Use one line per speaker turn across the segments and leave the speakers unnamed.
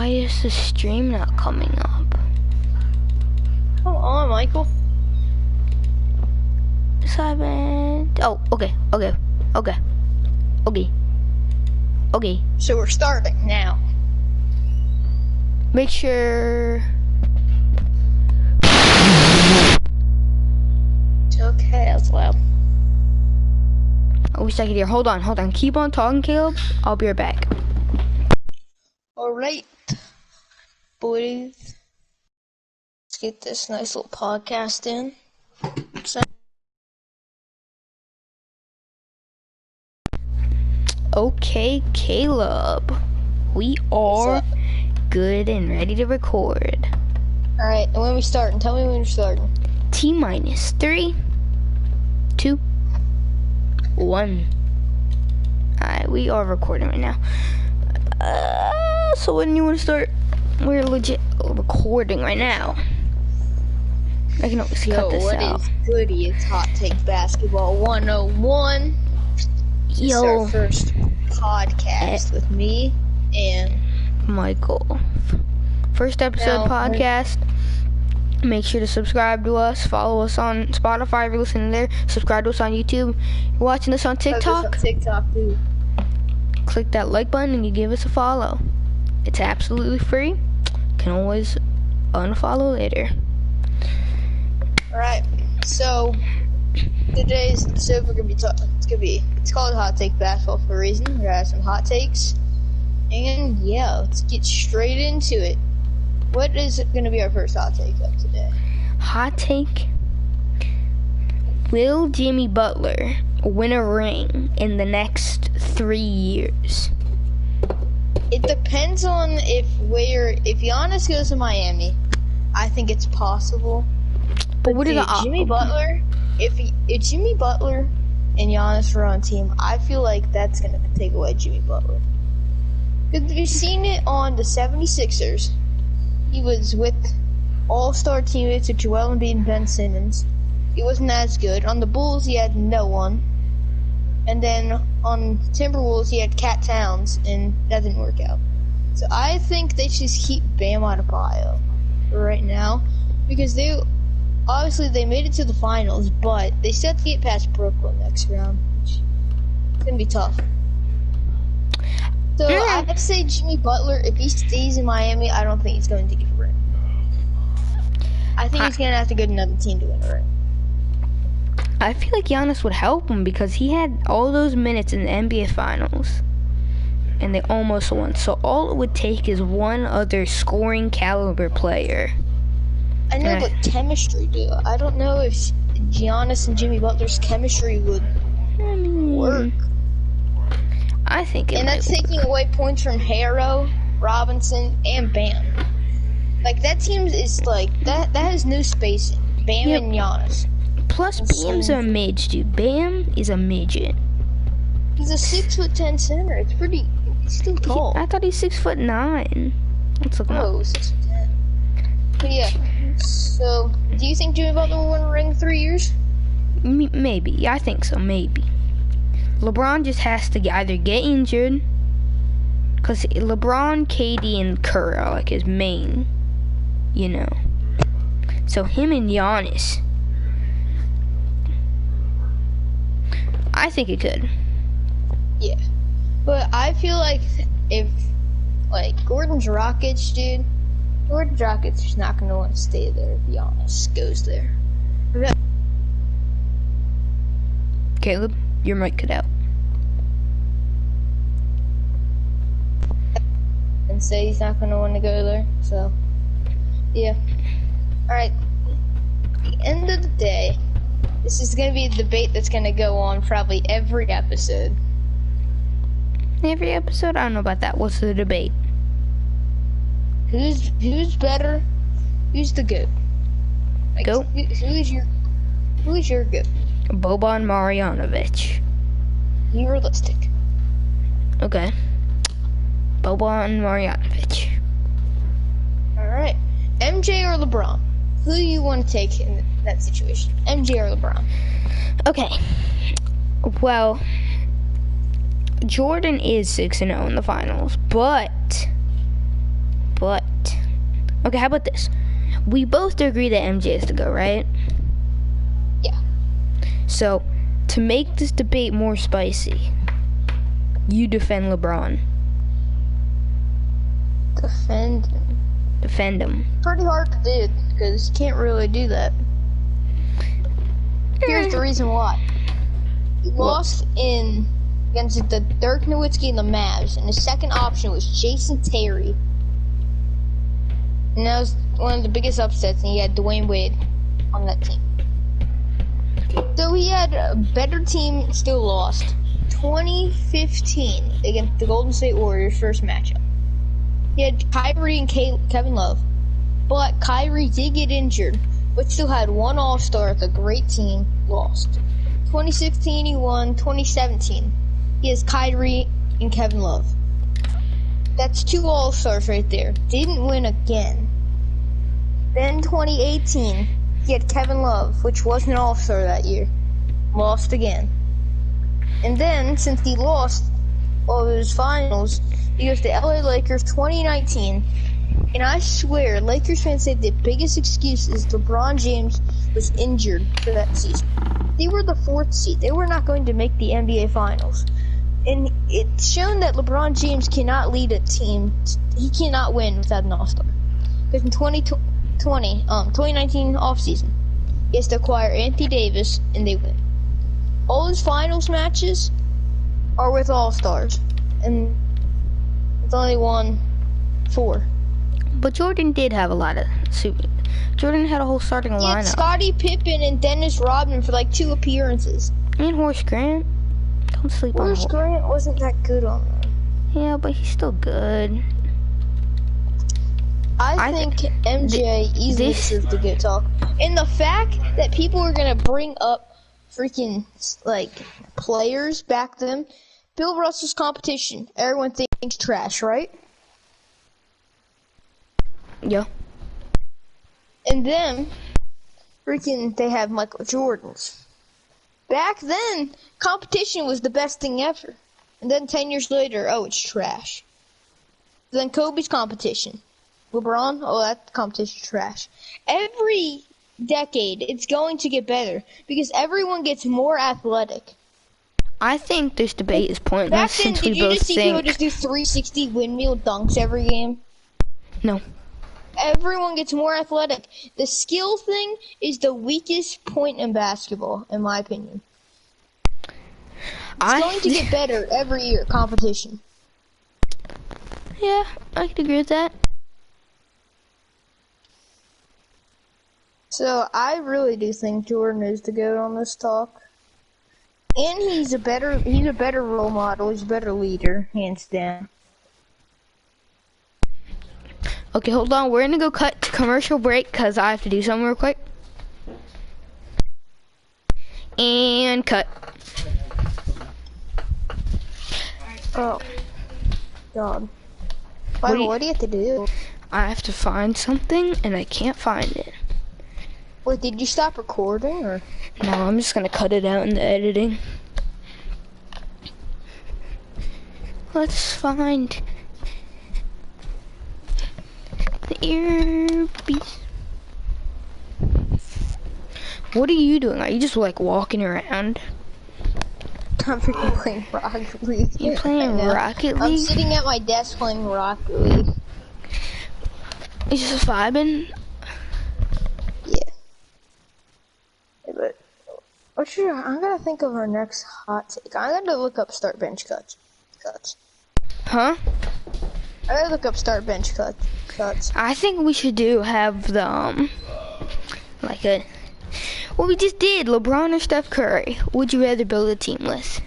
Why is the stream not coming up?
Come on, Michael.
Silent. Oh, okay.
So we're starting now.
Make sure.
Okay, that's loud.
I wish I could hear. Hold on. Keep on talking, Caleb. I'll be right back.
Alright, boys. Let's get this nice little podcast in. So
Okay, Caleb. We are good and ready to record.
Alright, and when we starting? Tell me when you're starting.
T-minus 3, 2, 1. Alright, we are recording right now. So when you want to start? We're legit recording right now. I can always cut this out.
What is goody? It's Hot Take Basketball 101. This is our first podcast with me and
Michael. First episode podcast. Make sure to subscribe to us. Follow us on Spotify if you're listening there. Subscribe to us on YouTube. You're watching us on TikTok.
Dude.
Click that like button and you give us a follow. It's absolutely free. Can always unfollow later.
Alright, so today's episode we're gonna be talking. It's called Hot Take Basketball for a reason. We're gonna have some hot takes, and yeah, let's get straight into it. What is gonna be our first hot take of today?
Hot take: will Jimmy Butler win a ring in the next 3 years?
It depends on if Giannis goes to Miami. I think it's possible.
But what
dude,
are
Jimmy Butler? If Jimmy Butler and Giannis were on a team, I feel like that's gonna take away Jimmy Butler. Because you've seen it on the 76ers. He was with all-star teammates with Joel Embiid and Ben Simmons. He wasn't as good. On the Bulls, he had no one. And then on Timberwolves, he had Cat Towns, and that didn't work out. So I think they should just keep Bam Adebayo for right now, because they made it to the finals, but they still have to get past Brooklyn next round, which is gonna be tough. So I'd say Jimmy Butler, if he stays in Miami, I don't think he's going to get a ring. I think he's gonna have to go to another team to win a ring.
I feel like Giannis would help him because he had all those minutes in the NBA Finals, and they almost won. So all it would take is one other scoring caliber player.
I know, but chemistry, dude. I don't know if Giannis and Jimmy Butler's chemistry would work.
I think it
and that's taking away points from Harrow, Robinson, and Bam. Like, that team is like, that has no spacing. Bam and Giannis.
Plus, Bam's a midge, dude. Bam is a midget.
He's a 6'10" center. It's pretty. He's still tall.
I thought he's 6'9". Let's look him up.
6'10". But yeah. So, do you think Jimmy Butler will win a ring in 3 years?
Maybe. I think so. Maybe. LeBron just has to either get injured, because LeBron, KD, and Kerr are like his main, So him and Giannis. I think it could.
Yeah. But I feel like if, Gordon's Rockets, dude, Gordon's Rockets is not going to want to stay there if Giannis goes there.
Caleb, your mic cut out.
And say he's not going to want to go there, so, yeah. Alright. At the end of the day, this is going to be a debate that's going to go on probably every episode.
Every episode? I don't know about that. What's the debate?
Who's better? Who's the GOAT?
GOAT?
Who is your GOAT?
Boban Marjanovic.
Be realistic.
Okay. Boban Marjanovic.
Alright. MJ or LeBron? Who do you want to take in that situation? MJ or LeBron?
Okay. Well, Jordan is 6-0 in the finals, but But okay, how about this? We both agree that MJ is to go, right?
Yeah.
So, to make this debate more spicy, you defend LeBron. Defend him.
Pretty hard to do because you can't really do that. Here's the reason why. He lost against the Dirk Nowitzki and the Mavs, and his second option was Jason Terry. And that was one of the biggest upsets, and he had Dwayne Wade on that team. So he had a better team, still lost. 2015 against the Golden State Warriors first matchup. He had Kyrie and Kevin Love, but Kyrie did get injured, but still had one All-Star with a great team, lost. 2016 he won, 2017 he has Kyrie and Kevin Love. That's two All-Stars right there. Didn't win again. Then 2018 he had Kevin Love, which wasn't an All-Star that year. Lost again. And then, since he lost all of his finals, he goes to LA Lakers 2019. And I swear, Lakers fans say the biggest excuse is LeBron James was injured for that season. They were the 4th seed. They were not going to make the NBA Finals. And it's shown that LeBron James cannot lead a team. He cannot win without an All-Star. Because in 2019 offseason, he has to acquire Anthony Davis, and they win. All his finals matches are with All-Stars, and it's only won 4.
But Jordan did have a lot of Jordan had a whole starting lineup.
He had Scottie Pippen and Dennis Rodman for like 2 appearances.
And Horace Grant. Don't sleep on
Horace Grant wasn't that good on that.
Yeah, but he's still good.
I think MJ easily deserves to get talk. And the fact that people are gonna bring up freaking like players back then, Bill Russell's competition, everyone thinks trash, right?
Yeah.
And then freaking they have Michael Jordan's. Back then, competition was the best thing ever. And then 10 years later, oh, it's trash. Then Kobe's competition. LeBron, oh, that competition's trash. Every decade, it's going to get better because everyone gets more athletic.
I think this debate is pointless
Back then,
since
did
we
you
both
just see people
think.
just do 360 windmill dunks every game?
No.
Everyone gets more athletic. The skill thing is the weakest point in basketball, in my opinion. It's going to get better every year, competition.
Yeah, I could agree with that.
So, I really do think Jordan is the GOAT on this talk. And he's a better role model, he's a better leader, hands down.
Okay, hold on. We're gonna go cut to commercial break because I have to do something real quick. And cut.
Oh, God. What do you have to do?
I have to find something and I can't find it.
Wait, did you stop recording or?
No, I'm just gonna cut it out in the editing. Let's find the earpiece. What are you doing? Are you just like walking around?
I'm freaking playing Rocket League.
You playing Rocket League?
I'm sitting at my desk playing Rocket League.
You just vibing?
Yeah. But I'm gonna think of our next hot take. I'm gonna look up start bench cuts.
Huh?
I gotta look up start bench cuts.
I think we should have the like a what we just did, LeBron or Steph Curry. Would you rather build a team with?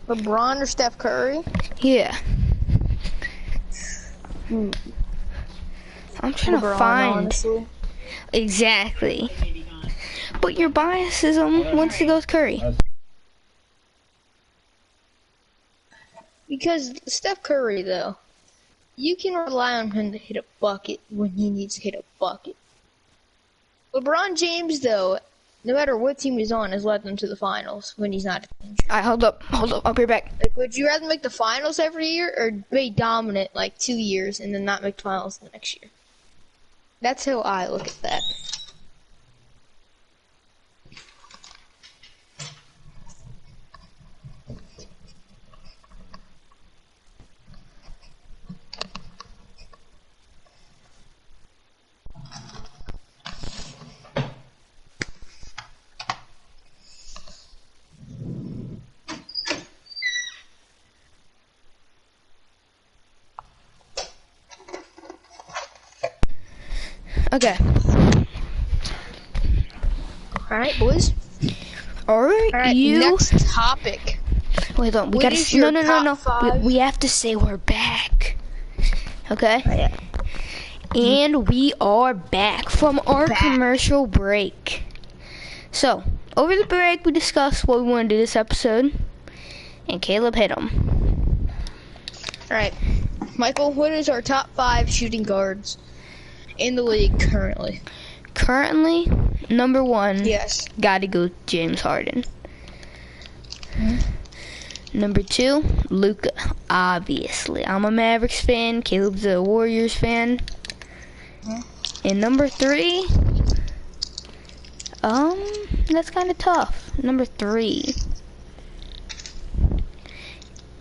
LeBron or Steph Curry?
Yeah. I'm trying to find
honestly.
Exactly. But your biasism wants to go with Curry.
Because Steph Curry, though, you can rely on him to hit a bucket when he needs to hit a bucket. LeBron James, though, no matter what team he's on, has led them to the finals when he's not injured.
Alright, hold up, I'll be right back.
Like, would you rather make the finals every year or be dominant like 2 years and then not make the finals the next year? That's how I look at that.
Okay.
Alright, boys.
Alright, you.
Next topic.
Wait, on. We
What
gotta.
is your
No.
top five?
We have to say we're back. Okay.
Oh, yeah.
And we are back from our
Back.
commercial break. So, over the break, we discussed what we want to do this episode, and Caleb hit them.
Alright. Michael, what is our top 5 shooting guards in the league currently?
Currently, number 1,
Yes.
gotta go James Harden. Number 2, Luka. Obviously, I'm a Mavericks fan. Caleb's a Warriors fan. And number 3, that's kind of tough. Number 3.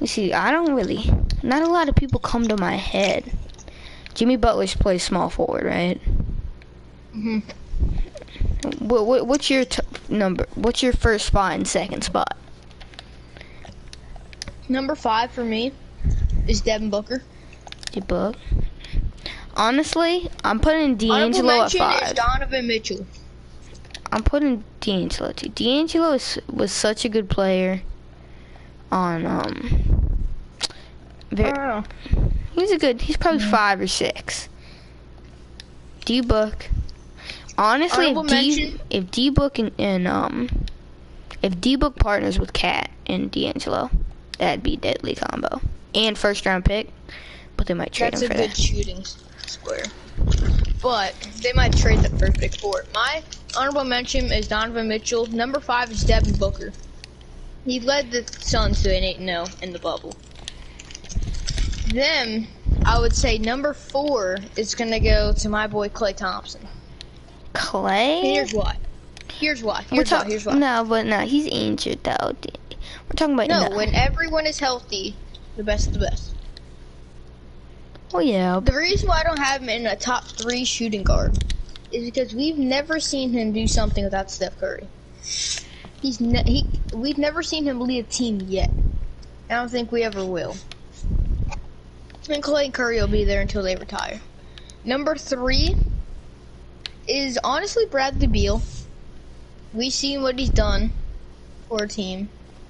You see, not a lot of people come to my head. Jimmy Butler's plays small forward, right?
Mhm.
What's your number? What's your first spot and second spot?
Number 5 for me is Devin Booker.
Your book. Honestly, I'm putting
Honorable
D'Angelo at
mention is
5.
Donovan Mitchell.
I'm putting D'Angelo too. D'Angelo was such a good player. On
Oh.
he's probably 5 or 6. D-Book. Honestly,
Honorable mention.
if D-Book if D-Book partners with Cat and D'Angelo, that'd be a deadly combo. And first round pick, but they might trade
That's
him
a
for
good
that.
shooting square. But they might trade the first pick for it. My honorable mention is Donovan Mitchell. Number 5 is Devin Booker. He led the Suns to an 8-0 in the bubble. Then, I would say number 4 is going to go to my boy Klay Thompson.
Clay?
Here's why. Here's why.
No, he's injured though. We're talking about
No, when everyone is healthy, the best of the best.
Oh yeah.
The reason why I don't have him in a top 3 shooting guard is because we've never seen him do something without Steph Curry. We've never seen him lead a team yet. I don't think we ever will. And Clay and Curry will be there until they retire. Number 3 is honestly Bradley Beal. We've seen what he's done for a team,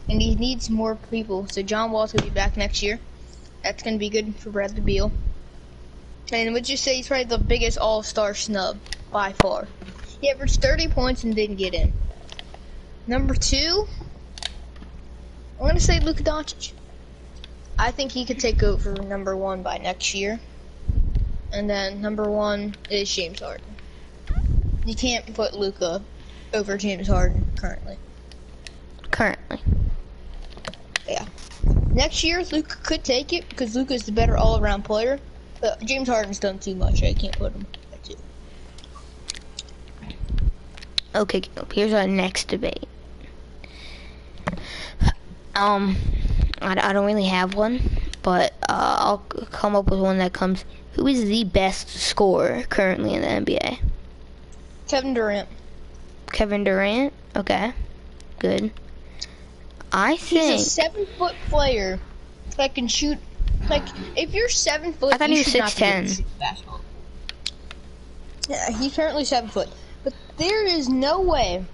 and he needs more people. So John Wall's gonna be back next year. That's gonna be good for Bradley Beal. And would you say he's probably the biggest all-star snub by far? He averaged 30 points and didn't get in. Number 2, I'm gonna say Luka Doncic. I think he could take over number 1 by next year. And then number 1 is James Harden. You can't put Luka over James Harden currently. Yeah. Next year, Luka could take it because Luka's the better all-around player. But James Harden's done too much. I can't put him at 2.
Okay, here's our next debate. I don't really have one, but I'll come up with one that comes. Who is the best scorer currently in the NBA?
Kevin Durant.
Kevin Durant? Okay, good. I think
He's a 7-foot player that can shoot. Like, if you're 7 foot,
I thought he was 6'10".
Basketball. Yeah, he's currently 7 foot. But there is no way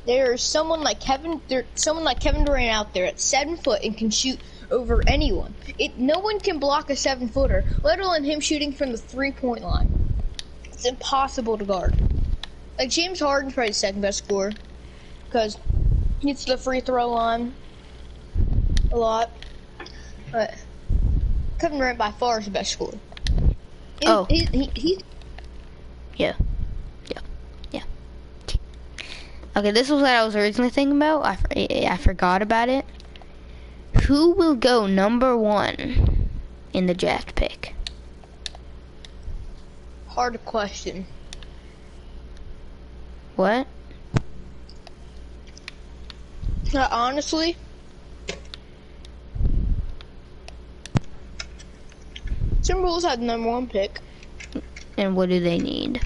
there's someone like Kevin Durant out there at 7 foot and can shoot over anyone. No one can block a 7-footer, let alone him shooting from the 3-point line. It's impossible to guard. Like, James Harden's probably the second best scorer because he gets to the free throw line a lot. But Kevin Durant by far is the best scorer. He
Yeah. Okay, this was what I was originally thinking about. I forgot about it. Who will go #1 in the draft pick?
Hard question.
What?
Honestly, Timberwolves had the #1 pick.
And what do they need?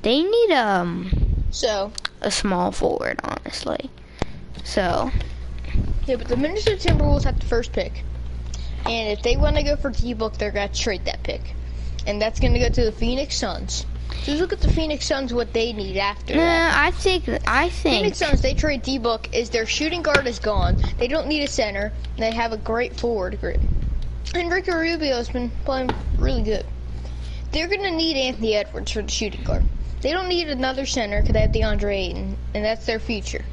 They need
So
a small forward, honestly. So
yeah, but the Minnesota Timberwolves had the first pick, and if they want to go for D-Book, they're gonna trade that pick, and that's gonna go to the Phoenix Suns. So look at the Phoenix Suns, what they need after that.
I think
Phoenix Suns, they trade D-Book, is their shooting guard is gone. They don't need a center. They have a great forward group. And Ricky Rubio's been playing really good. They're gonna need Anthony Edwards for the shooting guard. They don't need another center because they have DeAndre Ayton, and that's their future.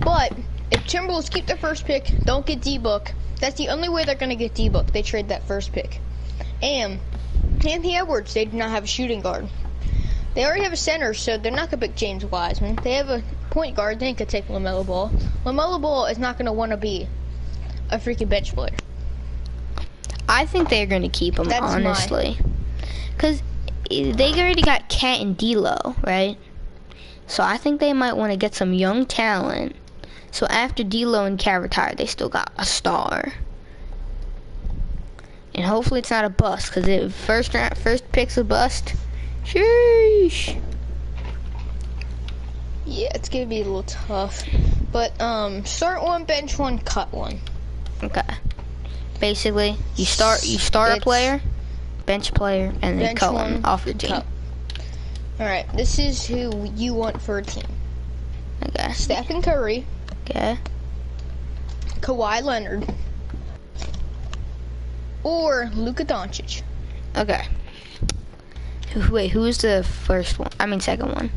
But if Timberwolves keep their first pick, don't get D-Book, that's the only way they're gonna get D-Book. They trade that first pick. And Anthony Edwards, they do not have a shooting guard. They already have a center, so they're not going to pick James Wiseman. They have a point guard, they could take LaMelo Ball. LaMelo Ball is not going to want to be a freaking bench player.
I think they're going to keep him,
That's
honestly. Because they already got Cat and D'Lo, right? So I think they might want to get some young talent. So after D'Lo and Cat retire, they still got a star. And hopefully it's not a bust, because if first pick's a bust, sheesh.
Yeah, it's gonna be a little tough. But start one, bench one, cut one.
Okay. Basically, you start a player, bench a player, and then cut one off your team.
Alright, this is who you want for a team.
Okay.
Stephen Curry.
Okay.
Kawhi Leonard. Or Luka Doncic.
Okay. Wait, who's the first one? I mean, second one.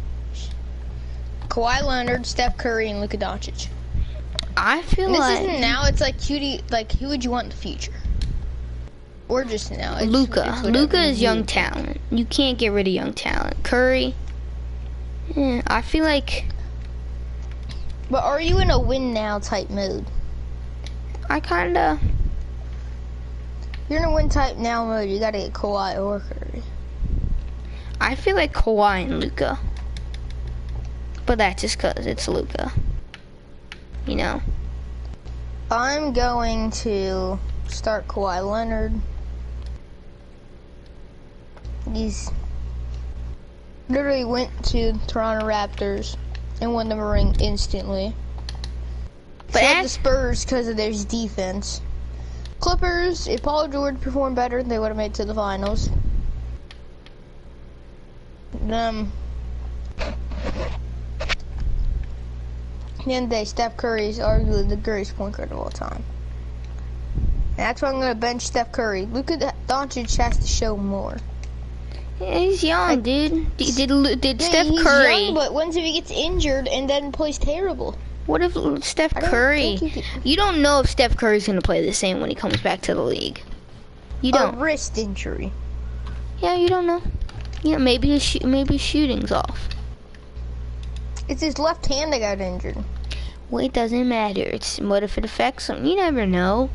Kawhi Leonard, Steph Curry, and Luka Doncic.
I feel
this
like
isn't now. It's like who would you want in the future? Or just now?
Luka. Luka is young talent. You can't get rid of young talent. Curry. I feel like.
But are you in a win now type mode?
I kinda.
You're in a win type now mode. You gotta get Kawhi or Curry.
I feel like Kawhi and Luka. But that's just cause it's Luka. You know.
I'm going to start Kawhi Leonard. He's literally went to Toronto Raptors and won the ring instantly. But the Spurs because of their defense. Clippers, if Paul George performed better, they would have made it to the finals. At the end of the day, Steph Curry is arguably the greatest point guard of all time. And that's why I'm going to bench Steph Curry. Luka Doncic has to show more.
Yeah, he's young, dude. Did Steph
he's
Curry?
Young, but once if he gets injured and then plays terrible.
What if Steph Curry? You don't know if Steph Curry's gonna play the same when he comes back to the league. You don't.
A wrist injury.
Yeah, you don't know. You know, maybe his shooting's off.
It's his left hand that got injured.
Well, it doesn't matter. It's what if it affects him? You never know.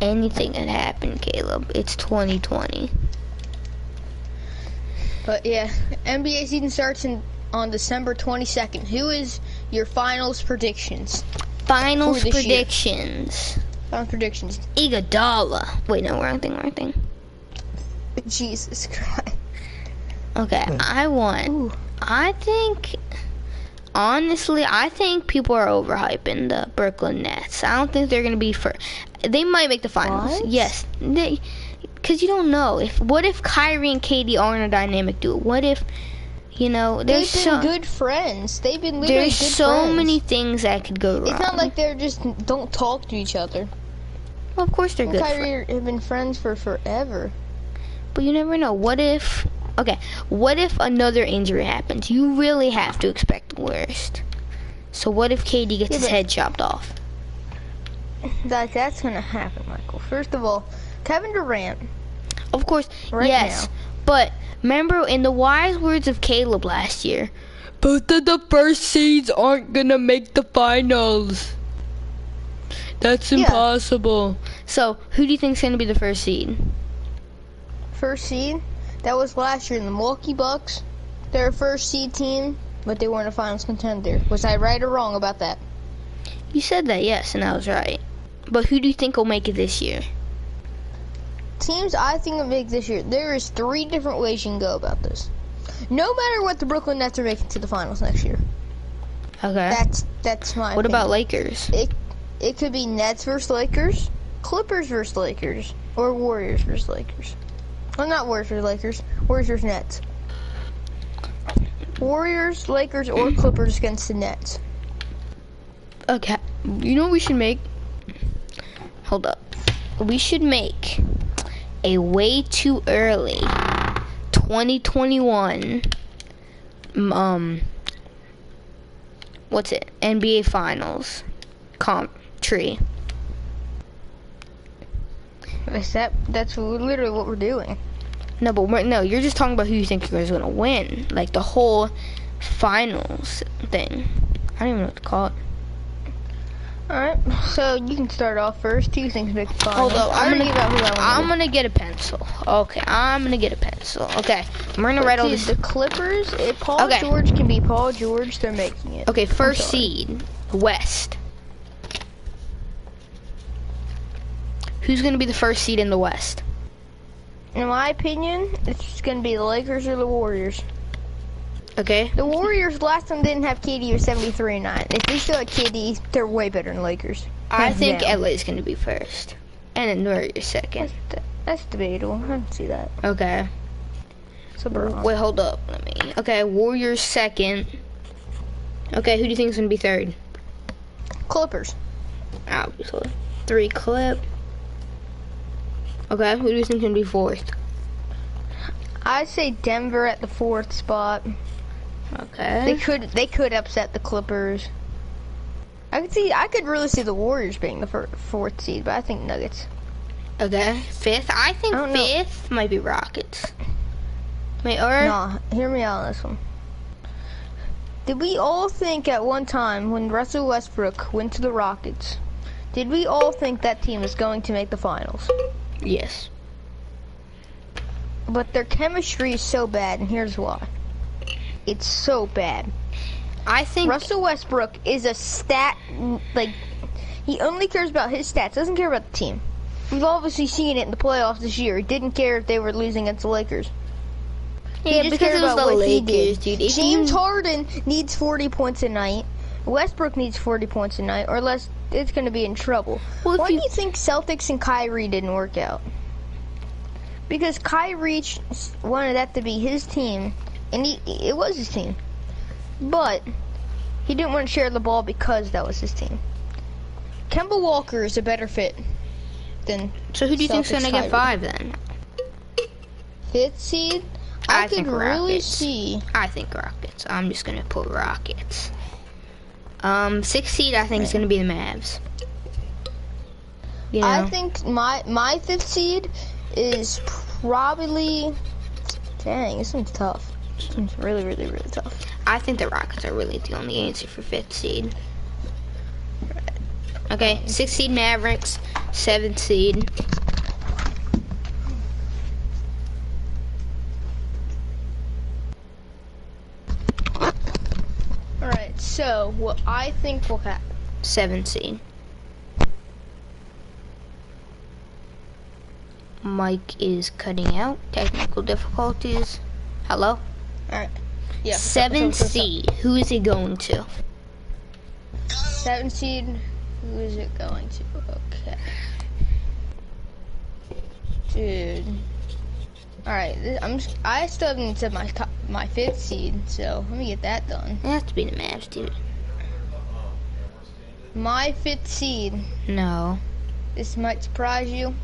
Anything can happen, Caleb. It's 2020.
But yeah, NBA season starts on December 22nd. Who is your finals predictions?
Finals predictions.
Final predictions.
Iguodala. Wait, no, wrong thing.
Jesus Christ.
Okay, I think, honestly, I think people are overhyping the Brooklyn Nets. I don't think they're going to be they might make the finals.
What?
Yes. Because you don't know. What if Kyrie and KD aren't a dynamic duo? What if, you know,
they've been good friends. They've been literally
there's
good
so
friends.
many things that could go wrong.
It's not like they're just don't talk to each other.
Well, of course they're good friends.
Kyrie have been friends for forever.
But you never know. What if another injury happens? You really have to expect the worst. So what if KD gets his head chopped off?
That's gonna happen, Michael. First of all, Kevin Durant.
Of course, yes.
Now.
But remember, in the wise words of Caleb last year, both of the first seeds aren't gonna make the finals. That's impossible. So, who do you think's gonna be the first seed?
First seed? That was last year in the Milwaukee Bucks. They're a first seed team, but they weren't a finals contender. Was I right or wrong about that?
You said that, yes, and I was right. But who do you think will make it this year?
Teams I think will make this year. There is 3 different ways you can go about this. No matter what, the Brooklyn Nets are making to the finals next year.
Okay.
That's my
What
opinion.
about Lakers?
It could be Nets versus Lakers, Clippers versus Lakers, or Warriors versus Lakers. Well, not Warriors versus Lakers. Warriors versus Nets. Warriors, Lakers, or Clippers against the Nets.
Okay. You know what we should make? Hold up. We should make a way too early 2021 what's it? NBA Finals comp tree.
That's literally what we're doing.
No, but you're just talking about who you think is gonna win, like the whole finals thing. I don't even know what to call it.
Alright, so you can start off first. Who you think's making the finals?
Hold up,
I'm
gonna get a pencil. Okay, I'm gonna get a pencil. Okay, I'm gonna write all this.
The Clippers, if Paul George can be Paul George, they're making it.
Okay, first seed, West. Who's gonna be the first seed in the West?
In my opinion, it's gonna be the Lakers or the Warriors.
Okay.
The Warriors last time didn't have KD or 73-9. If they still had KD, they're way better than the Lakers.
I think LA's gonna be first, and then Warriors second.
That's debatable. I don't see that.
Okay.
So
wait, hold up. Let me. Okay, Warriors second. Okay, who do you think is gonna be third?
Clippers.
Obviously. 3 Clip. Okay, who do you think is gonna be fourth?
I'd say Denver at the 4th spot.
Okay.
They could upset the Clippers. I could really see the Warriors being the 4th seed, but I think Nuggets.
Okay, 5th. I think 5th might be Rockets. Wait, or
nah, hear me out on this one. Did we all think at one time when Russell Westbrook went to the Rockets, did we all think that team was going to make the finals?
Yes.
But their chemistry is so bad, and here's why. It's so bad.
I think
Russell Westbrook is a stat, he only cares about his stats, doesn't care about the team. We've obviously seen it in the playoffs this year. He didn't care if they were losing against the Lakers.
Yeah, because it was the Lakers, dude.
James Harden needs 40 points a night. Westbrook needs 40 points a night, or else it's going to be in trouble.
Well,
why do you think Celtics and Kyrie didn't work out? Because Kyrie wanted that to be his team, and it was his team. But he didn't want to share the ball because that was his team. Kemba Walker is a better fit than
So who do you think's going to get 5 then?
5th seed? I could really see.
I think Rockets. I'm just going to put Rockets. 6th seed I think is going to be the Mavs. You know?
I think my 5th seed is probably, dang, this one's tough. This one's really, really, really tough.
I think the Rockets are really the only answer for 5th seed. Okay, 6th seed Mavericks, 7th seed.
Alright, so what I think will happen.
7th seed. Mike is cutting out. Technical difficulties. Hello?
Alright. Yeah.
7th seed. Who is he going to?
7th seed. Who is it going to? Okay. Dude. Alright, I still haven't said my 5th seed, so let me get that done.
It has to be the Mavs, dude.
My 5th seed.
No.
This might surprise you.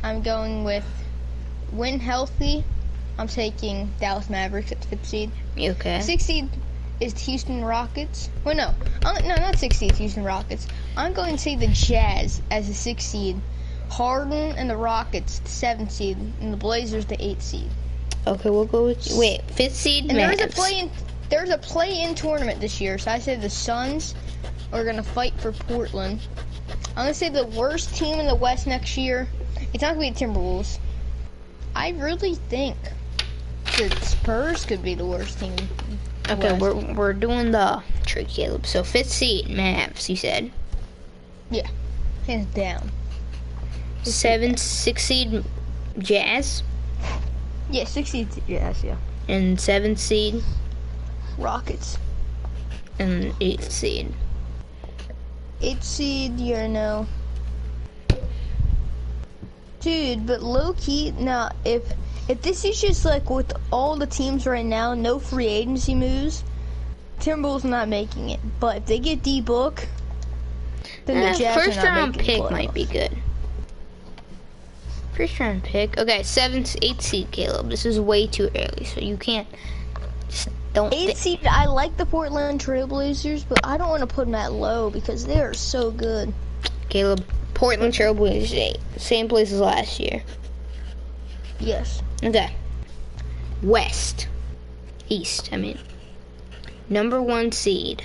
I'm going with when healthy. I'm taking Dallas Mavericks at the 5th seed.
Okay.
6th seed is Houston Rockets. Well, no, not 6th seed, Houston Rockets. I'm going to say the Jazz as the 6th seed Harden and the Rockets, the 7th seed, and the Blazers, the 8th seed.
Okay, we'll go with you. Wait, 5th seed,
And
Mavs.
there's a play-in tournament this year, so I say the Suns are gonna fight for Portland. I'm gonna say the worst team in the West next year. It's not gonna be the Timberwolves. I really think the Spurs could be the worst team.
Okay, we're doing the trick, Caleb. So 5th seed, Mavs, you said.
Yeah, hands down.
6th seed, Jazz.
Yeah, 6th seed, Jazz, yeah.
And 7th seed.
Rockets.
And 8th seed.
8th seed, you know. Dude, but low key, now if this is just like with all the teams right now, no free agency moves, Timberwolves not making it. But if they get D-Book, then the Jazz
first
are not
round
making
pick might be good. First round pick. Okay, 7th, 8th seed, Caleb. This is way too early, so you can't. Just don't.
8th seed, I like the Portland Trailblazers, but I don't want to put them that low because they are so good.
Caleb, Portland Trailblazers 8, same place as last year.
Yes.
Okay. West, East. I mean, number 1 seed.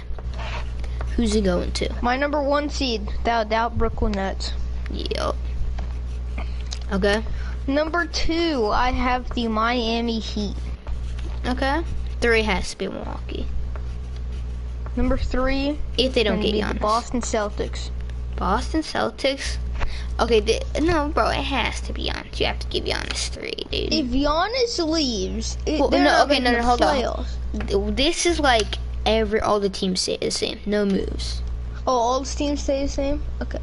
Who's he going to?
My number 1 seed, without doubt, Brooklyn Nets.
Yup. Okay.
Number 2, I have the Miami Heat.
Okay. 3 has to be Milwaukee.
Number 3,
if they don't get
the
Giannis.
Boston Celtics.
Boston Celtics. Okay, no, bro, it has to be Giannis. You have to give Giannis 3, dude.
If Giannis leaves,
Hold on. This is like all the teams stay the same. No moves.
Oh, all the teams stay the same? Okay.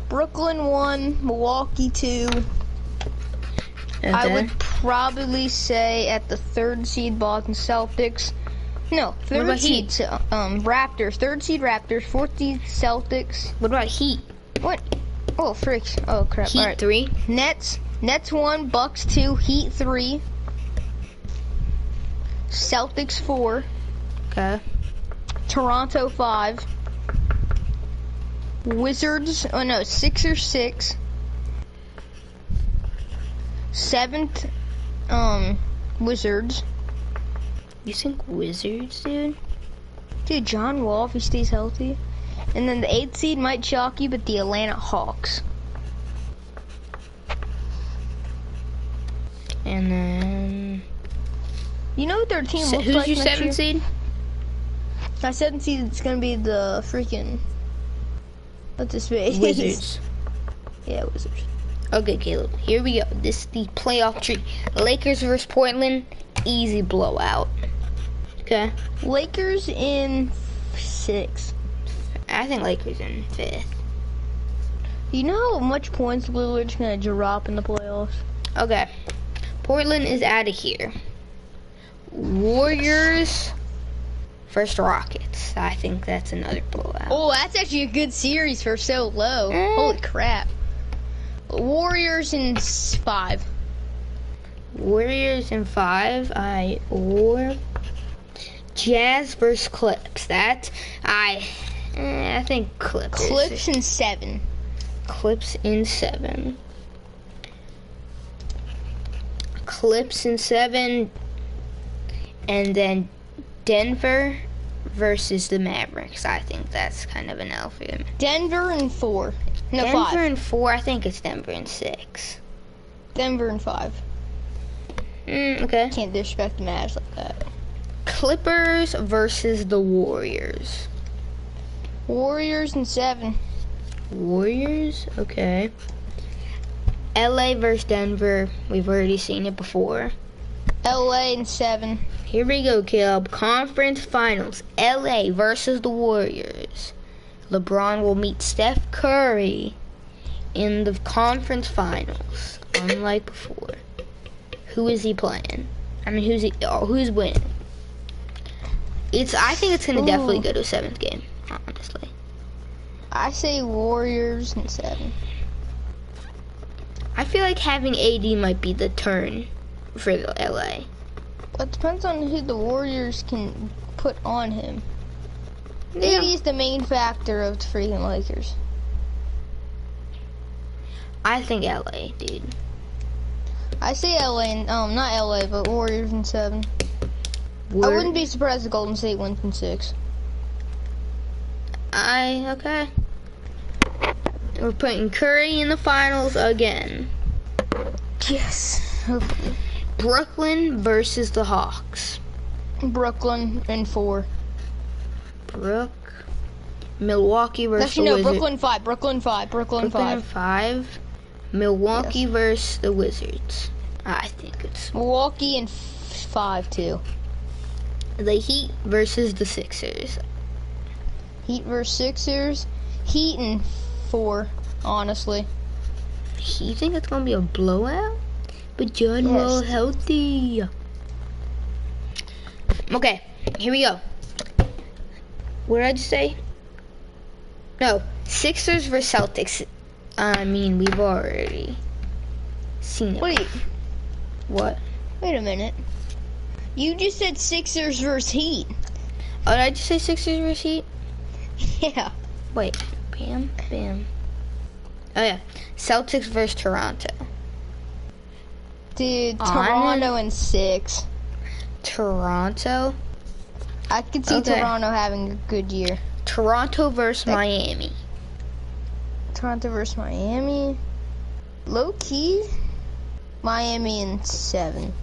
Brooklyn 1, Milwaukee 2.
Okay.
I would probably say at the 3rd seed, Boston Celtics. No, 3rd seed, Raptors. 3rd seed, Raptors. 4th seed, Celtics.
What about Heat?
What? Oh, freaks. Oh, crap.
Heat
right.
3.
Nets 1, Bucks 2, Heat 3. Celtics 4.
Okay.
Toronto 5. Wizards, Sixers 6. 7th, Wizards.
You think Wizards, dude?
Dude, John Wall, if he stays healthy. And then the 8th seed might shock you, but the Atlanta Hawks.
And then...
You know what their team looks
who's
like
your
next
7th
year?
seed?
My 7th seed is going to be the freaking... What's this be?
Wizards.
Yeah, Wizards.
Okay, Caleb, here we go. This is the playoff tree. Lakers versus Portland, easy blowout. Okay.
Lakers in 6.
I think Lakers in 5th.
You know how much points Lillard's going to drop in the playoffs?
Okay. Portland is out of here. Warriors versus Rockets. I think that's another blowout.
Oh, that's actually a good series for so low. Holy crap. Warriors in 5.
Warriors in 5. Or Jazz versus Clips. I think Clips.
Clips in 7.
Clips in 7. Clips in 7. And then Denver versus the Mavericks. I think that's kind of an L for them.
Denver in 4. No,
Denver
5.
in 4. I think it's Denver in 6.
Denver in 5.
Okay.
Can't disrespect the Mavs like that.
Clippers versus the Warriors.
Warriors in 7.
Warriors? Okay. LA versus Denver. We've already seen it before.
LA in 7.
Here we go, Caleb. Conference Finals. LA versus the Warriors. LeBron will meet Steph Curry in the conference finals, unlike before. Who is he playing? I mean, who's winning? I think it's gonna definitely go to a 7th game, honestly.
I say Warriors in 7.
I feel like having AD might be the turn for the LA.
It depends on who the Warriors can put on him.
Yeah.
AD is the main factor of the freaking Lakers.
I think LA, dude.
I say LA, not LA, but Warriors in 7. I wouldn't be surprised if Golden State wins in 6.
Okay. We're putting Curry in the finals again.
Yes, hopefully.
Brooklyn versus the Hawks.
Brooklyn in 4.
Milwaukee versus
Actually,
the
no,
Wizards.
Brooklyn 5. Brooklyn 5. Brooklyn 5.
5. Milwaukee versus the Wizards. I think it's
Milwaukee in 5 too.
the Heat versus the Sixers.
Heat versus Sixers. Heat in 4, honestly.
You think it's gonna be a blowout? But John Wall healthy. Okay, here we go. What did I just say? No, Sixers versus Celtics. I mean, we've already seen it.
Wait.
What?
Wait a minute. You just said Sixers versus Heat.
Oh, did I just say Sixers versus Heat?
Yeah.
Wait, bam, bam. Oh yeah, Celtics versus Toronto.
Dude, Toronto in 6.
Toronto?
I could see Toronto having a good year.
Toronto versus Miami.
Toronto versus Miami. Low key, Miami in 7.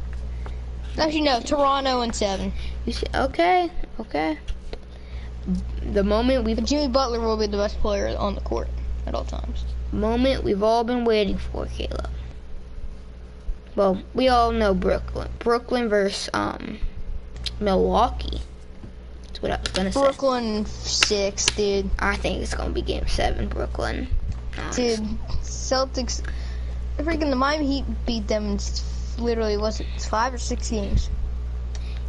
Actually, no, Toronto in 7.
You see, okay. The moment
But Jimmy Butler will be the best player on the court at all times.
Moment we've all been waiting for, Caleb. Well, we all know Brooklyn. Brooklyn versus Milwaukee. That's what I was gonna say.
Brooklyn 6, dude.
I think it's gonna be Game 7, Brooklyn.
Dude, Celtics. Freaking the Miami Heat beat them in literally, was it 5 or 6 games?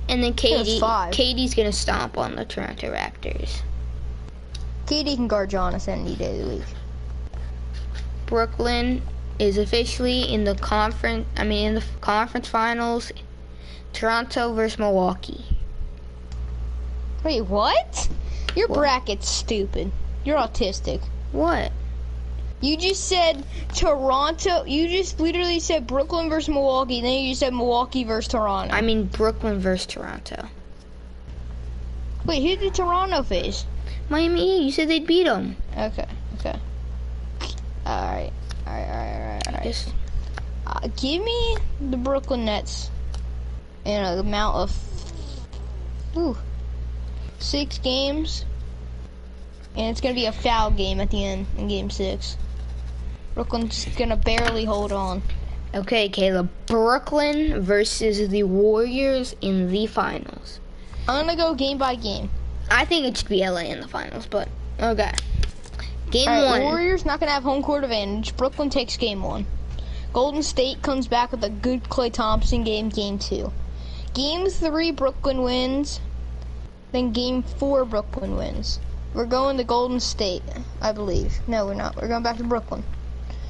And then
five.
KD's gonna stomp on the Toronto Raptors.
KD can guard Giannis any day of the week.
Brooklyn is officially in the conference. In the conference finals. Toronto versus Milwaukee.
Wait, what? Your bracket's stupid. You're autistic.
What?
You just said Toronto. You just literally said Brooklyn versus Milwaukee. Then you just said Milwaukee versus Toronto.
I mean Brooklyn versus Toronto.
Wait, who did Toronto face?
Miami. You said they'd beat them.
Okay. All right. Give me the Brooklyn Nets in an amount of 6 games, and it's gonna be a foul game at the end in Game 6. Brooklyn's gonna barely hold on.
Okay, Caleb. Brooklyn versus the Warriors in the finals.
I'm gonna go game by game.
I think it should be LA in the finals, but okay. Game
All right,
1.
Warriors not gonna have home court advantage. Brooklyn takes game 1. Golden State comes back with a good Klay Thompson game 2. Game 3, Brooklyn wins. Then game 4, Brooklyn wins. We're going to Golden State, I believe. No, we're not. We're going back to Brooklyn.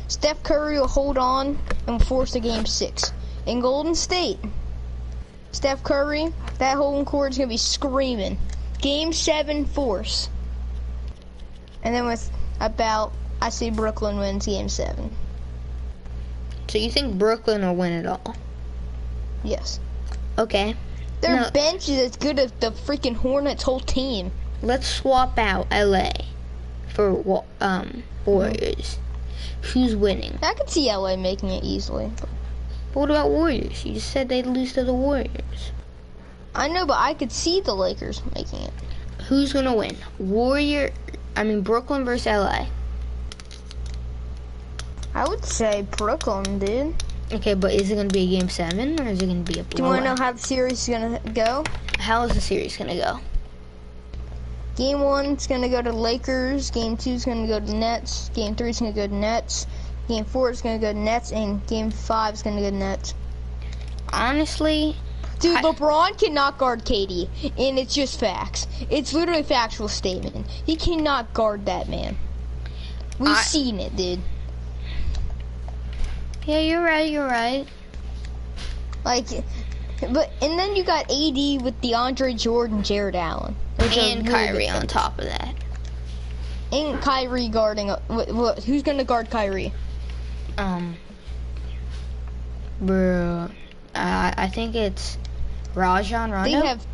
Steph Curry will hold on and force a game 6. In Golden State, Steph Curry, that home court is going to be screaming. Game 7, force. And then I see Brooklyn wins game 7.
So you think Brooklyn will win it all?
Yes.
Okay.
Their bench is as good as the freaking Hornets' whole team.
Let's swap out LA for Warriors. Who's winning?
I could see LA making it easily.
But what about Warriors? You just said they'd lose to the Warriors.
I know, but I could see the Lakers making it.
Who's gonna win? Brooklyn versus LA.
I would say Brooklyn, dude.
Okay, but is it gonna be a Game 7 or is it gonna be a blowout?
Do you want to know how the series is gonna go?
How is the series gonna go?
Game 1 is gonna go to Lakers. Game 2 is gonna go to Nets. Game 3 is gonna go to Nets. Game 4 is gonna go to Nets, and Game 5 is gonna go to Nets.
Honestly,
dude, LeBron cannot guard KD, and it's just facts. It's literally a factual statement. He cannot guard that man. We've seen it, dude.
Yeah, you're right.
And then you got AD with DeAndre Jordan, Jared Allen.
And Kyrie on top of that.
And Kyrie guarding, who's going to guard Kyrie?
Um, bro, I think it's Rajon Rondo.
They have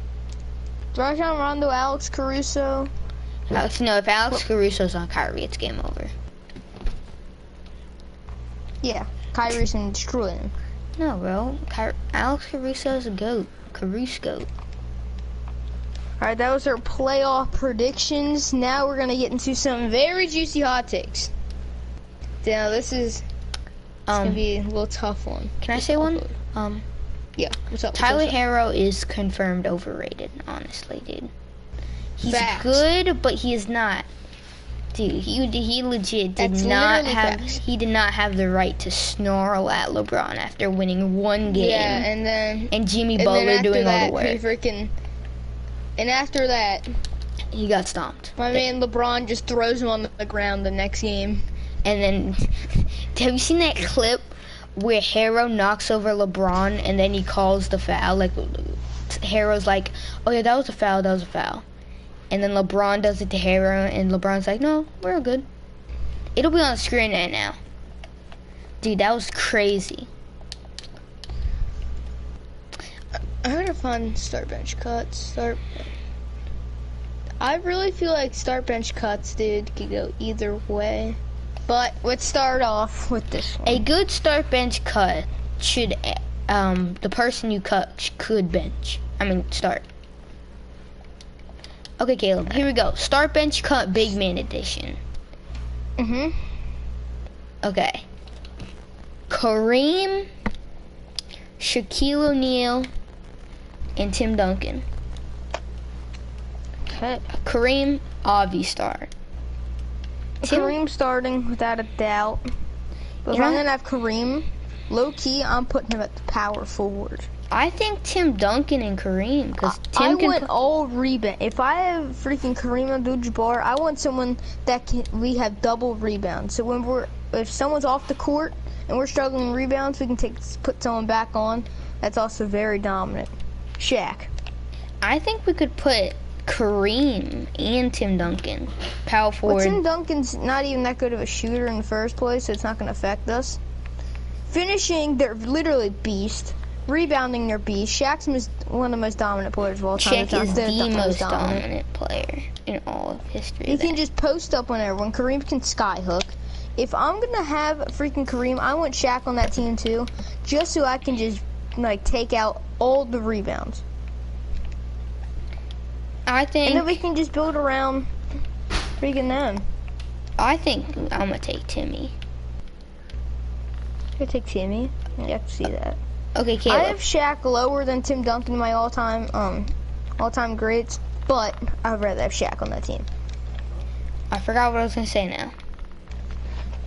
Rajon Rondo, Alex Caruso.
No, if Alex Caruso's on Kyrie, it's game over.
Yeah, Kyrie's gonna destroy him.
No, bro. Alex Caruso's a goat. Caruso.
Alright, that was our playoff predictions. Now we're gonna get into some very juicy hot takes. Now this is gonna be a little tough one.
Can I say one?
Yeah. What's up?
Tyler Herro is confirmed overrated. Honestly, dude. He's
Facts.
good, but he is not. Dude, he legit did not have.
Facts.
He did not have the right to snarl at LeBron after winning one game.
Yeah, and
Jimmy Butler doing all the work.
And after that,
he got stomped.
My man LeBron just throws him on the ground the next game.
And then, have you seen that clip where Herro knocks over LeBron and then he calls the foul? Like, Herro's like, oh yeah, that was a foul, that was a foul. And then LeBron does it to Herro and LeBron's like, no, we're good. It'll be on the screen right now. Dude, that was crazy.
I heard a fun start bench cuts. I really feel like start bench cuts, dude, could go either way. But let's start off with this one.
A good start bench cut should, the person you cut could bench. Start. Okay, Caleb, here we go. Start bench cut big man edition. Okay. Kareem, Shaquille O'Neal, and Tim Duncan.
Okay.
Kareem, obvious start.
Kareem starting without a doubt. But if I'm gonna have Kareem, low key, I'm putting him at the power forward.
I think Tim Duncan and Kareem, because
I want all rebound. If I have freaking Kareem Abdul-Jabbar, I want someone that we have double rebounds. So if someone's off the court and we're struggling rebounds, we can put someone back on that's also very dominant. Shaq.
I think we could put Kareem and Tim Duncan power forward.
Well, Tim Duncan's not even that good of a shooter in the first place, so it's not going to affect us. Finishing, they're literally beast. Rebounding, they're beast. Shaq's one of the most dominant players of all time.
Shaq is the most dominant player in all of history.
He can just post up on everyone. Kareem can skyhook. If I'm going to have freaking Kareem, I want Shaq on that team too, just so I can just take out all the rebounds.
I think.
And then we can just build around freaking them.
I think I'm gonna take Timmy.
You're gonna take Timmy? Yeah, I can see that.
Okay, Caleb.
I have Shaq lower than Tim Duncan in my all-time greats, but I'd rather have Shaq on that team.
I forgot what I was gonna say now.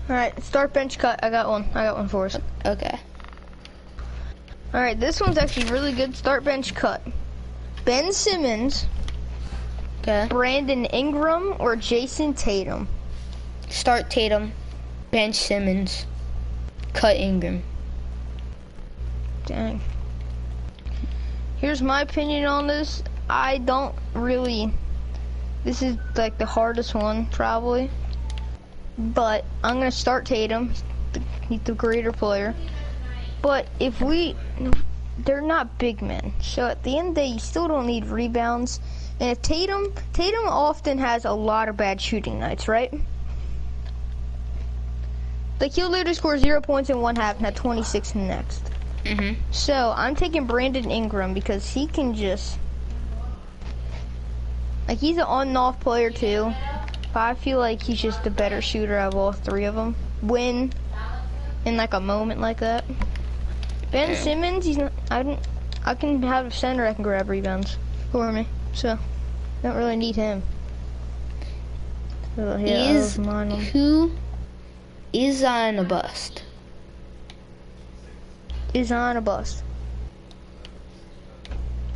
All right, start bench cut. I got one for us.
Okay.
All right, this one's actually really good. Start bench cut. Ben Simmons.
Okay.
Brandon Ingram or Jason Tatum?
Start Tatum, bench Simmons, cut Ingram.
Dang. Here's my opinion on this. I don't really... This is like the hardest one, probably. But I'm going to start Tatum. He's the greater player. But if they're not big men. So at the end of the day, you still don't need rebounds. And if Tatum often has a lot of bad shooting nights, right? Like, he'll literally score 0 points in one half and have 26 in the next. So I'm taking Brandon Ingram because he can just... Like, he's an on and off player too. But I feel like he's just the better shooter out of all three of them. Win in like a moment like that. Ben Simmons, he's not... I can have a center that can grab rebounds for me. So, don't really need him. So, yeah,
who is on a bust?
Is on a bust.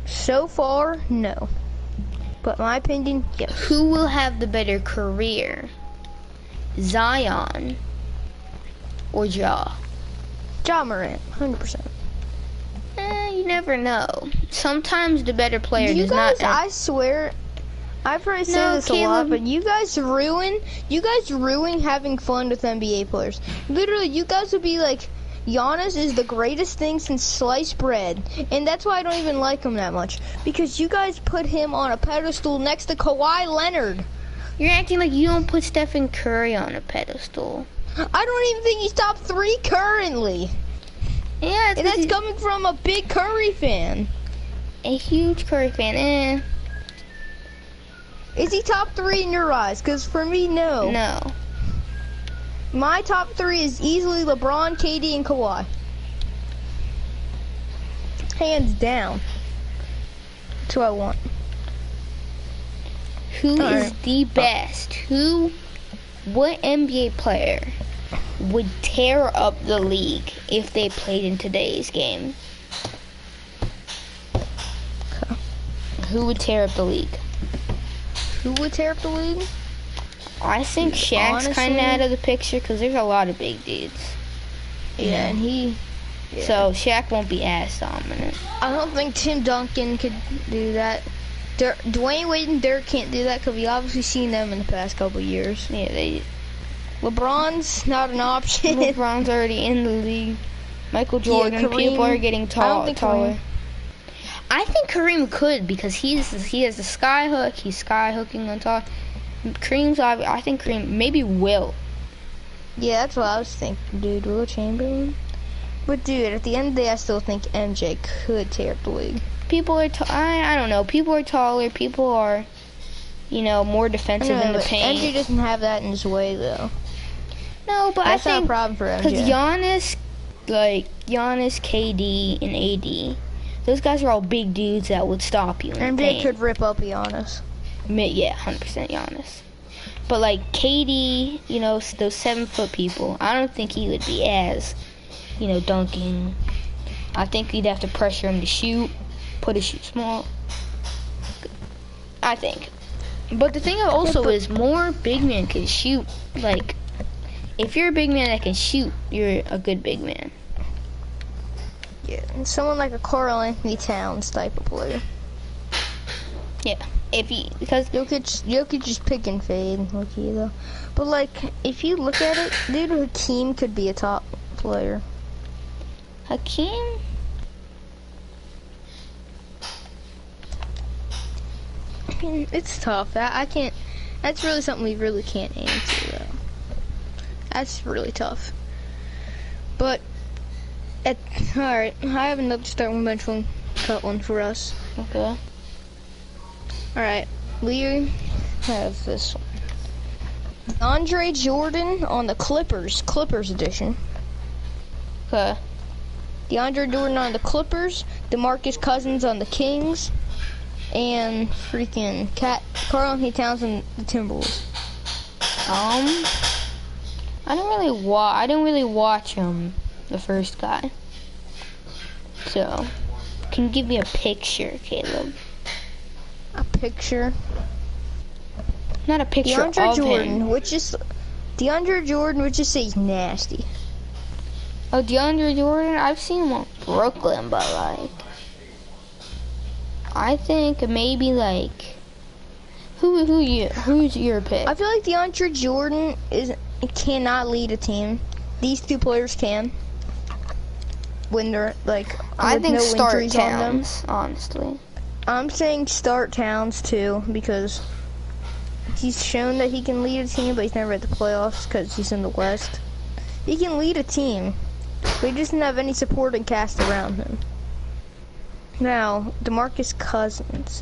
So far, no. But my opinion, yes.
Who will have the better career? Zion or Ja?
Ja Morant, 100%.
You never know. Sometimes the better player does not.
I swear, I probably say
No,
this a lot,
Caleb.
but you guys ruin having fun with NBA players. Literally, you guys would be like, Giannis is the greatest thing since sliced bread, and that's why I don't even like him that much, because you guys put him on a pedestal next to Kawhi Leonard.
You're acting like you don't put Stephen Curry on a pedestal.
I don't even think he's top 3 currently.
Yeah,
And that's coming from a big Curry fan.
a huge Curry fan.
Is he top 3 in your eyes? Because for me, no.
No.
My top 3 is easily LeBron, KD, and Kawhi. Hands down. That's who I want.
Who is
Alright.
the best? What NBA player would tear up the league if they played in today's game?
Okay.
Who would tear up the league?
Who would tear up the league?
I think Shaq's kind of
Honestly?
out of the picture because there's a lot of big dudes.
Yeah, and he... Yeah.
So Shaq won't be as dominant.
I don't think Tim Duncan could do that. Dwayne Wade and Dirk can't do that because we obviously seen them in the past couple years.
Yeah,
LeBron's not an option.
LeBron's already in the league. Michael Jordan,
Kareem-
people are getting
I don't think
taller.
Kareem-
I think Kareem could because he has the sky hook. He's sky hooking on top. I think Kareem maybe will.
Yeah, that's what I was thinking, dude. Will Chamberlain? But dude, at the end of the day, I still think MJ could tear up the league.
People are I don't know. People are taller. People are, more defensive in the
but
paint.
MJ doesn't have that in his way, though.
No, but
That's
I
not a
think
problem for MJ.
because Giannis, KD, and AD, those guys are all big dudes that would stop you. In the
MJ
paint.
could rip up Giannis.
Yeah, 100% Giannis. But like KD, those 7-foot people, I don't think he would be as, dunking. I think you'd have to pressure him to shoot, put his shoot small. I think. But the thing also is more big men can shoot. Like, if you're a big man that can shoot, you're a good big man.
Yeah, and someone like a Karl Anthony Towns type of player.
Yeah. Because
Jokic just pick and fade, lucky though. But like, if you look at it, dude, Hakeem could be a top player.
Hakeem,
I mean, it's tough. I can't. That's really something we really can't answer though. That's really tough. But all right, I have another starting bench one, cut one for us.
okay.
All right, we have this one. Andre Jordan on the Clippers edition.
Okay.
DeAndre Jordan on the Clippers, DeMarcus Cousins on the Kings, and freaking Karl Anthony Towns on the Timberwolves.
I don't really watch the first guy. So, can you give me a picture, Caleb?
A picture.
Not a picture
DeAndre
of
Jordan,
him.
DeAndre Jordan, which just say he's nasty.
Oh, DeAndre Jordan? I've seen him on Brooklyn, but like, I think maybe like, who's your pick?
I feel like DeAndre Jordan cannot lead a team. These two players can. When they're like,
I
with
think
no
start
injuries on them.
Towns, honestly.
I'm saying start Towns too because he's shown that he can lead a team, but he's never at the playoffs because he's in the West. He can lead a team, but he doesn't have any supporting cast around him. Now, DeMarcus Cousins.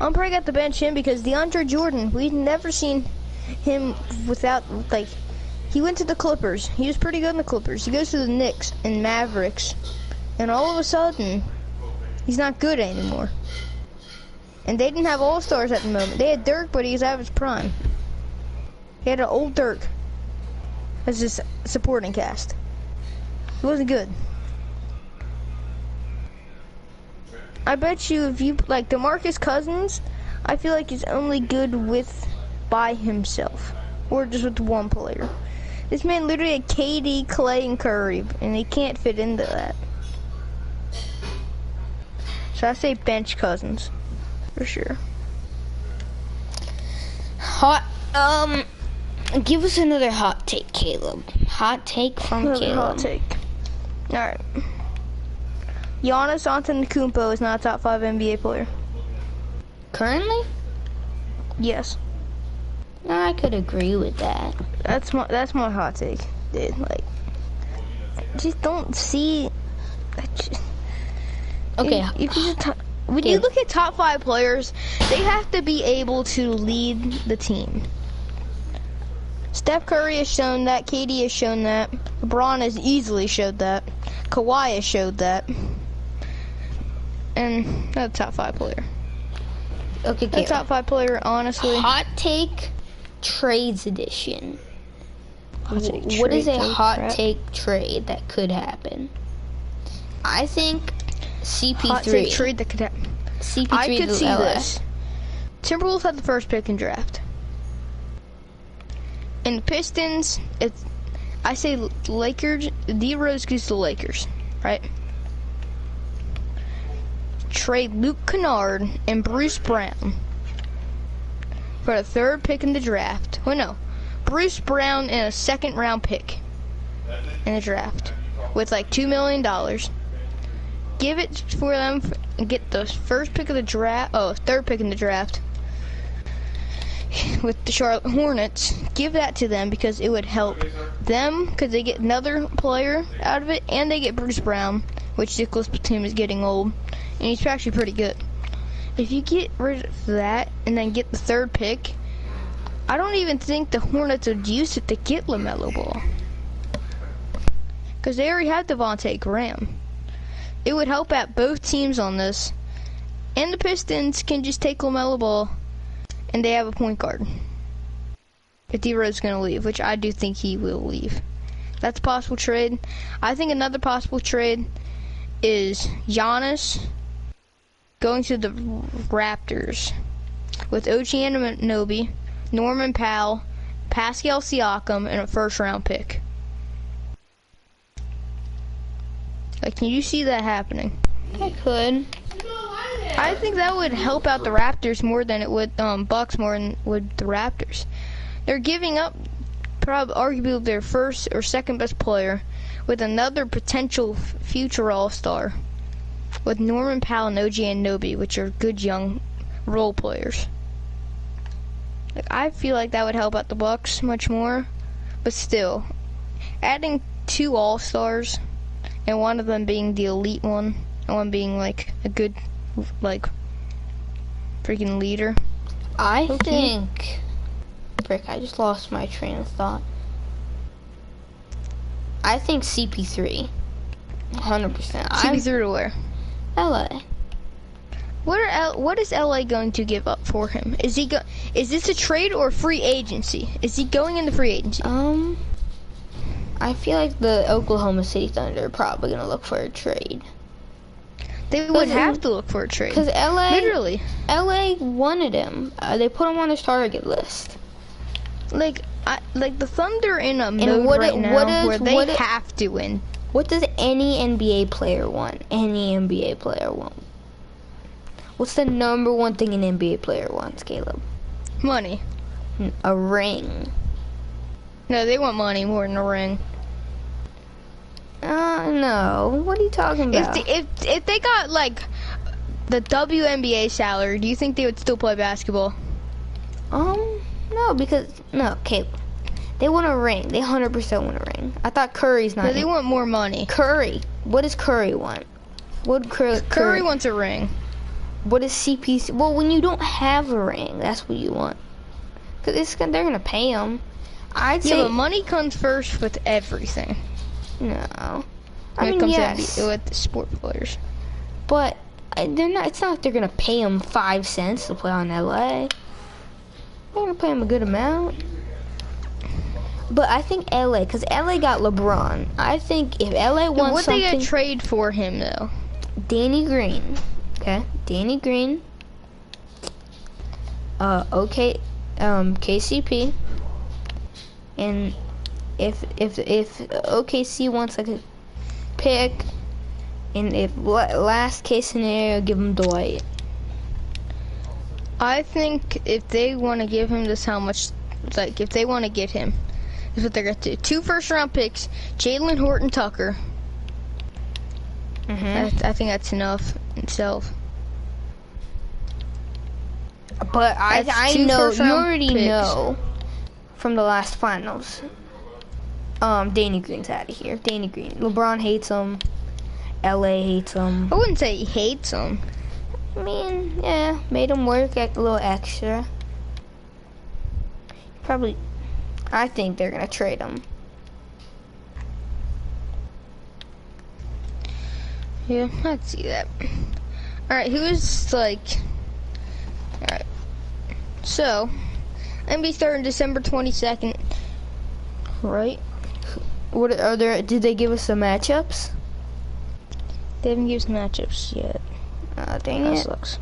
I'm probably got to bench him because DeAndre Jordan, we've never seen him without, like, he went to the Clippers. He was pretty good in the Clippers. He goes to the Knicks and Mavericks, and all of a sudden, he's not good anymore. And they didn't have all-stars at the moment. They had Dirk, but he was out of his prime. He had an old Dirk as his supporting cast. He wasn't good. I bet you if you, like, DeMarcus Cousins, I feel like he's only good by himself. Or just with one player. This man literally had KD, Clay, and Curry, and he can't fit into that. So I say bench Cousins, for sure.
Give us another hot take, Caleb. Hot take from
Another
Caleb.
hot take. All right. Giannis Antetokounmpo is not a top 5 NBA player.
Currently?
Yes.
I could agree with that.
That's my hot take, dude. Like, just don't see.
Okay.
When you look at top 5 players, they have to be able to lead the team. Steph Curry has shown that. KD has shown that. LeBron has easily showed that. Kawhi has showed that. And not a top 5 player.
Okay,
A top 5 player, honestly.
Hot take trades edition. What
trade,
is a hot
crap.
take trade that could happen? I think CP3.
Hot take trade that could happen.
CP3
I could
to
see
LA.
this. Timberwolves had the first pick in draft. And the Pistons, I say Lakers, D Rose goes to the Lakers, right? Trade Luke Kennard and Bruce Brown for the 3rd pick in the draft. Well, no, Bruce Brown and a 2nd round pick in the draft with like $2 million. Give it for them and get the 1st pick of the draft. Oh, 3rd pick in the draft. With the Charlotte Hornets, give that to them because it would help them because they get another player out of it and they get Bruce Brown, which Nicholas Batum is getting old and he's actually pretty good. If you get rid of that and then get the 3rd pick, I don't even think the Hornets would use it to get LaMelo Ball because they already have Devontae Graham. It would help out both teams on this, and the Pistons can just take LaMelo Ball. And they have a point guard. If D-Rose's going to leave, which I do think he will leave. That's a possible trade. I think another possible trade is Giannis going to the Raptors with OG Anunoby, Norman Powell, Pascal Siakam, and a 1st round pick. Like, can you see that happening?
I could.
I think that would help out the Raptors more than it would Bucks more than would the Raptors. They're giving up probably arguably their 1st or 2nd best player with another potential future All-Star with Norman Powell and OG Anunoby, which are good young role players. Like, I feel like that would help out the Bucks much more, but still, adding 2 All-Stars and one of them being the elite one and one being like a good like freaking leader.
I think frick, I just lost my train of thought. I think CP3 100%.
CP3 to where?
LA.
What is LA going to give up for him? Is this a trade or free agency? Is he going into free agency?
I feel like the Oklahoma City Thunder are probably gonna look for a trade.
They would have to look for a trade.
Because
literally,
LA wanted him. They put him on his target list.
Like the Thunder in a mode right now where they have to win.
What does any NBA player want? Any NBA player want? What's the number one thing an NBA player wants, Caleb?
Money.
A ring.
No, they want money more than a ring.
No. What are you talking about?
If they got like the WNBA salary, do you think they would still play basketball?
No, because Caleb. They want a ring. They 100% want a ring. I thought Curry's not.
No, they want more money.
Curry. What does Curry want? What
Curry wants a ring.
What is CP? Well, when you don't have a ring, that's what you want. Cause they're gonna pay him. I'd say.
Yeah, but money comes first with everything.
No.
When it comes to with the sport players.
But they're not. It's not like they're gonna pay him 5 cents to play on LA. They're gonna pay him a good amount. But I think LA, because LA got LeBron. I think if LA wants something...
What they got trade for him, though?
Danny Green. Okay? Danny Green. KCP. And if OKC wants like a pick, and if last case scenario, give him Dwight.
I think if they want to give him this, how much, like, if they want to get him, is what they're going to do. 2 first-round picks, Jalen Horton Tucker. I think that's enough itself.
But I know, you already
picks.
know from the last finals, Danny Green's out of here. Danny Green. LeBron hates him. LA hates him.
I wouldn't say he hates him.
I mean, yeah, made him work a little extra. Probably, I think they're gonna trade him.
Yeah, I'd see that. Alright, who is, like... Alright. So, NBA starting December 22nd. Right?
What are there? Did they give us some matchups?
They haven't given us matchups yet.
Dang
That
it.
sucks.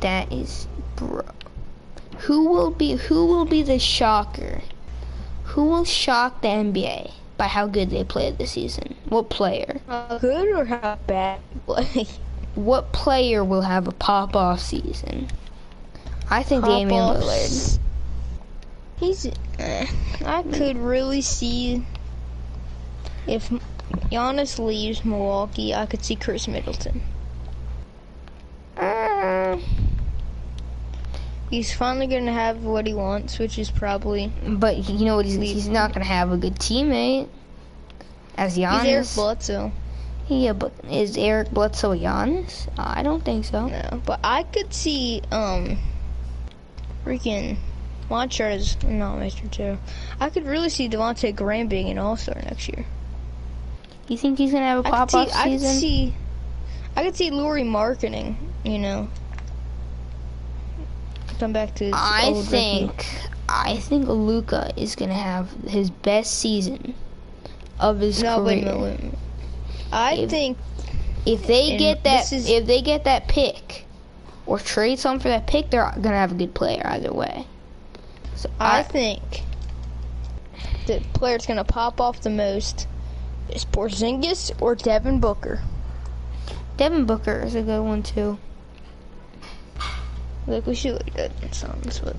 That is, bro. Who will be the shocker? Who will shock the NBA by how good they played this season? What player?
How good or how bad they play?
What player will have a pop-off season? I think Damian Lillard.
He's. I could really see if Giannis leaves Milwaukee. I could see Chris Middleton. He's finally gonna have what he wants, which is probably.
But you know what? He's not gonna have a good teammate. As Giannis.
He's Eric Bledsoe.
Yeah, but is Eric Bledsoe Giannis? I don't think so.
No, but I could see freaking Montrez, not Mr. Joe. I could really see Devontae Graham being an All-Star next year.
You think he's gonna have a pop-off season?
I could see Laurie marketing. You know, come back to his old rookie.
I think Luka is gonna have his best season of his career.
Wait a minute. I think
if they get that pick or trade something for that pick, they're gonna have a good player either way. So
I think the player that's gonna pop off the most is Porzingis or Devin Booker.
Devin Booker is a good one too.
Look, we should look good in songs, but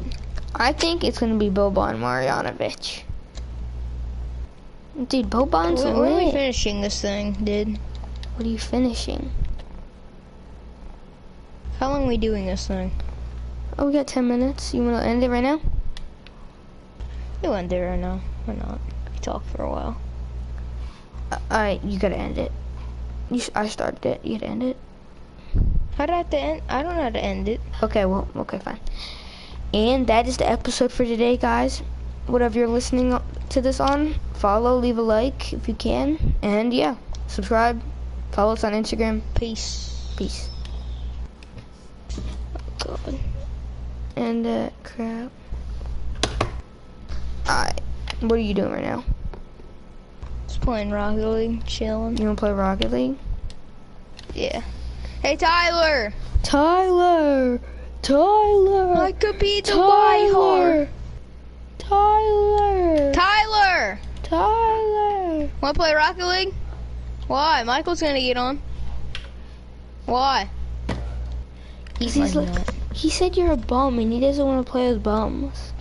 I think it's gonna be Boban Marjanovic. Dude, Boban's lit.
when are we finishing this thing, dude?
What are you finishing?
How long are we doing this thing?
Oh, we got 10 minutes. You wanna end it right now?
You end it right now. Why not? We talk for a while.
Alright, you gotta end it. I started it. You gotta end it.
How do I have to end? I don't know how to end it.
Okay, well, okay, fine. And that is the episode for today, guys. Whatever you're listening to this on, follow, leave a like if you can. And yeah, subscribe. Follow us on Instagram.
Peace.
Peace.
Oh, God.
And, crap. Alright, what are you doing right now?
Just playing Rocket League, chilling.
You wanna play Rocket League?
Yeah. Hey, Tyler!
Tyler!
I could be the Whitehorn. Tyler! Wanna play Rocket League? Why? Michael's gonna get on. Why?
He said you're a bum and he doesn't want to play with bums.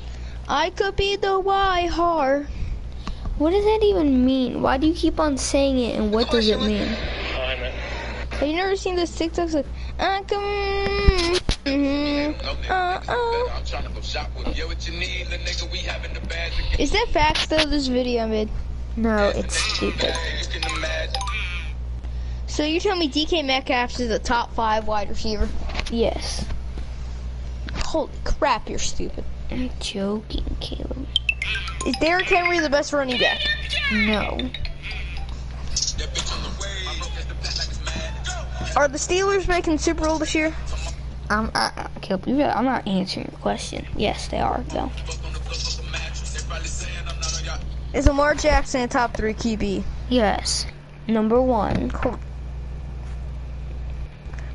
I could be the Whitehorn.
What does that even mean? Why do you keep on saying it and what does it mean?
Have you never seen this TikToks like, I come, Is that facts though, this video I made?
No, it's stupid.
So you're telling me DK Metcalf is the top 5 wide receiver?
Yes.
Holy crap, you're stupid.
I'm joking, Caleb.
Is Derrick Henry the best running back?
No.
Are the Steelers making Super Bowl this year?
Caleb, I'm not answering your question. Yes, they are, though.
Is Lamar Jackson a top 3 QB?
Yes. Number 1.
Cool.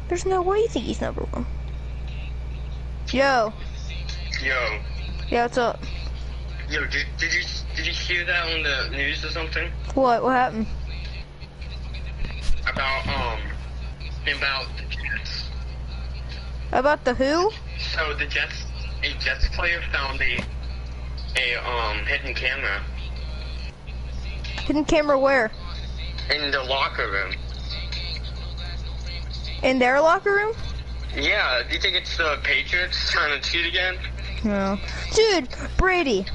There's no way you think he's number 1. Yo. Yeah, what's up?
Yo, did you hear that on the news or something?
What happened?
About the Jets.
About the who?
So a Jets player found a hidden camera
Hidden camera where?
in the locker room.
In their locker room?
Yeah, do you think it's the Patriots trying to cheat again?
No. Dude, Brady,